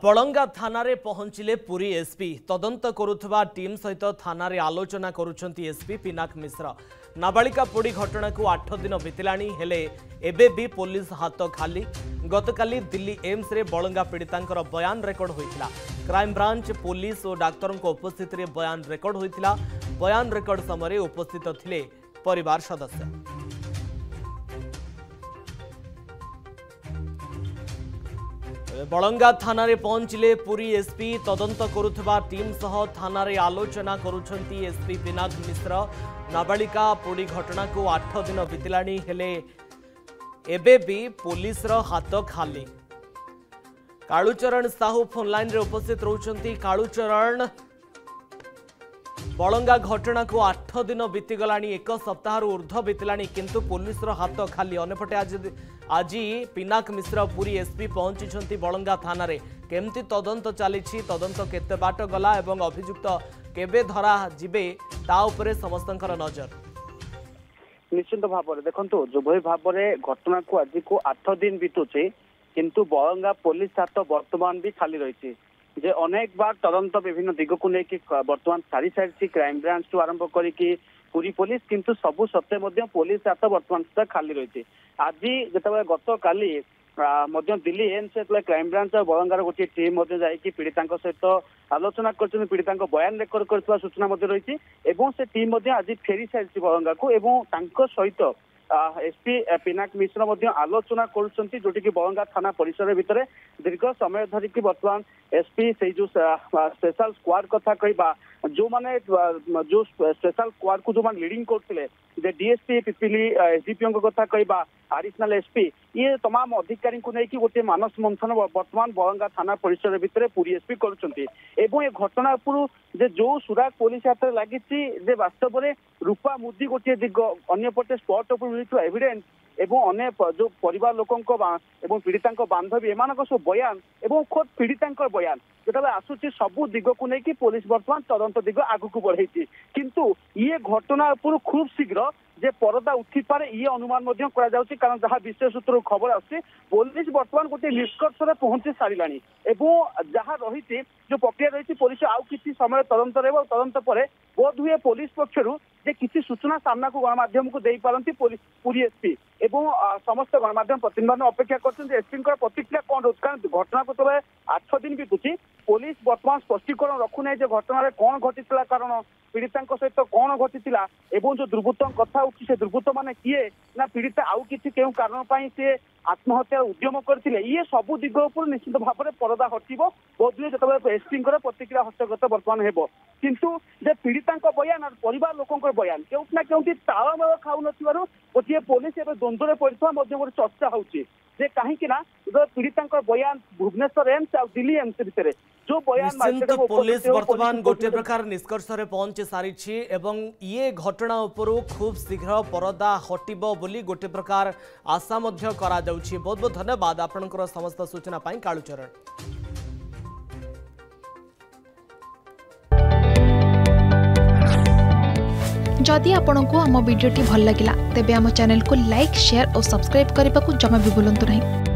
बलंगा थाना रे पहुंचिले पुरी एसपी तदंत करुवा टीम सहित थाना रे आलोचना करुछंती एसपी पिनाक मिश्र। नाबालिका पोड़ी घटना को 8 दिन बीतलाणी हेले एबे भी पुलिस हाथ खाली। गतकाली दिल्ली एम्स रे बलंगा पीड़ितांकर बयान रेकर्ड होइतिला। क्राइम ब्रांच पुलिस और डाक्टर उपस्थित रे बयान रेकर्ड होइतिला। बयान रेकर्ड समय उपस्थित थिले परिवार सदस्य। बलंगा थाना रे पहुंचिले पुरी एसपी तदंत करुवा टीम सह थाना रे आलोचना करुछंती एसपी पिनाक मिश्र। नाबालिका पोड़ी घटना को 8 दिन बीतलाणी हेले एबे भी पुलिस रो हाथ खाली। कालूचरण साहू फोन लाइन रे उपस्थित रहउछंती। कालूचरण, बलंगा घटना को 8 दिन बीतीगलाणी, 1 सप्ताह ऊर्ध्व बीतलाणी, किंतु पुलिस रो हाथ खाली। अनेपटे आज पिनाक मिश्र पुरी एसपी पहुंची बलंगा थाना रे। केमती तदंत चली, तदंत केते बाट गला एवं अभियुक्त केबे धरा जिबे ता उपरे समस्तंकर नजर। निश्चित भाव में देखो जो भाव में घटना को आज को 8 दिन बीतुचे, किंतु बलंगा पुलिस हाथ वर्तमान भी खाली रही। जे अनेक बार तदंत विभिन्न दिग को लेकिन वर्तमान सारी सारी क्राइम ब्रांच टू आरंभ करी पूरी पुलिस, किंतु सबु सत्ते पुलिस हाथ वर्तमान सुधा खाली रही। आज जिते गत काली दिल्ली एम्स क्राइम ब्रांच और बलंगार गोटे टीम जाकि पीड़िता सहित आलोचना कर पीड़िता बयान रेकर्ड कर सूचना रही। से टीम आज फेरी सारी बलंगा को सहित एसपी पिनाक मिश्र आलोचना करुँच, जोटि कि बलंगा थाना परिसर भितर दीर्घ समय धरिकी वर्तमान एसपी से जो स्पेशल स्क्वाड कथा कहवा, जो माने जो स्पेशल स्क्वाड को जो माने लीडिंग करते डीएसपी पिपिली एसडीपी कथा कहवा, एडिशनल एसपी, ये तमाम अधिकारी को लेकिन गोटे मानस मंथन वर्तमान बलंगा थाना परिसर भितर पूरी एसपी करुँच। ये घटना जे जो सुराग पुलिस हाथ लगी वास्तव में रूपा मुदी गोटे दिग, अंपटे स्पॉट उपर एविडेंस एवं अने जो परिवार लोकों पीड़िता बांधवी एम सब बयान एवं खोद पीड़िता बयान जो आसूची सबू दिग को लेकिन पुलिस वर्तमान तदंत दिग आगू बढ़ई, किंतु ये घटना उपर खूब शीघ्र जे परदा उठी पारे ये अनुमान कारण जहाँ विशेष सूत्र खबर आसी पुलिस वर्तमान गोटे निष्कर्ष पहुंची साराणी एवं जहाँ रही जो प्रक्रिया रही पुलिस आउ किसी समय तदंत रहा। तदंत पर बोध हुए पुलिस पक्षर जे किसी सूचना सामना को गणमाध्यम को दे पारती पूरी एसपी एवं समस्त गणमाध्यम प्रतिनिधि अपेक्षा कर एसपी प्रतिक्रिया कौन रोज, कारण घटना को तब 8 दिन बीतुची पुलिस वर्तमान स्पष्टीकरण रखुना घटना कौन घटी कारण पीड़िता सहित कौन घटी एवं जो दुर्बृत्त कथा उठी से दुर्बृत्त माने किए ना पीड़िता आउ किसी क्यों कारण से आत्महत्या उद्यम करते, ये सबू दिग उपर निश्चित भाव में परदा हटिब। बोध हुए जो एसपी प्रतिक्रिया हस्तगत वर्तमान हो, किंतु जे पीड़िता बयान और परिवार लोकों बयान केउना केउटी तालमेल खाऊ नथिबारु गोटे पुलिस एवं द्वंद्व पड़ता गोटे चर्चा होची जे कहीं पीड़िता बयान भुवनेश्वर एम्स और दिल्ली एम्स भितर जो बयान पुलिस वर्तमान गोटे प्रकार निष्कर्ष रे पहुंची सारी एवं ये घटना उपरू खूब शीघ्र परदा हटिबो बोली गोटे प्रकार आशा मध्य करा जाउछि। बहुत बहुत धन्यवाद आपनकर समस्त सूचना पाई कालूचरण। जदि आपंक आम भिडी भल लगा तेब आम चैनल को लाइक, शेयर और सब्सक्राइब करने को जमा भी भूलु नहीं।